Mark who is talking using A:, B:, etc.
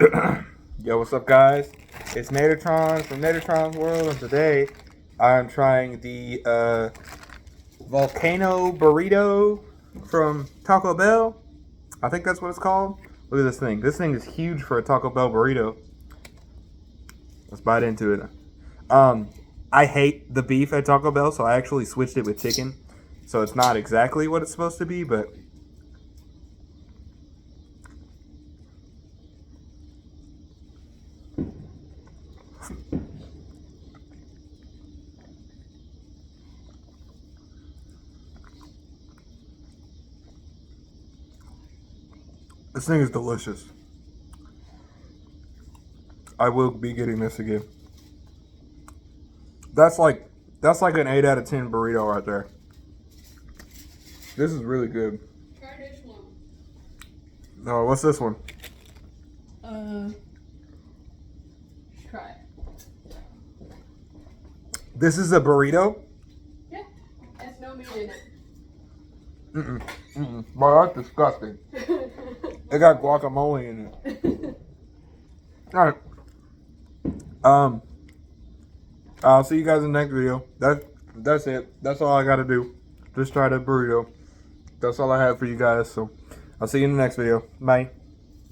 A: Yo, what's up, guys? It's Nadertron from Nadertron's World, and today I'm trying the volcano burrito from Taco Bell. I think that's what it's called. Look at this thing. This thing is huge for a Taco Bell burrito. Let's bite into it. I hate the beef at Taco Bell, so I actually switched it with chicken. So it's not exactly what it's supposed to be, but this thing is delicious. I will be getting this again. That's like an 8 out of 10 burrito right there. This is really good.
B: Try this one.
A: No, what's this one?
B: Try it.
A: This is a burrito?
B: Yeah, there's no meat in it.
A: Boy, that's disgusting. It got guacamole in it. Alright. I'll see you guys in the next video. That's it. That's all I gotta do. Just try that burrito. That's all I have for you guys. So I'll see you in the next video. Bye.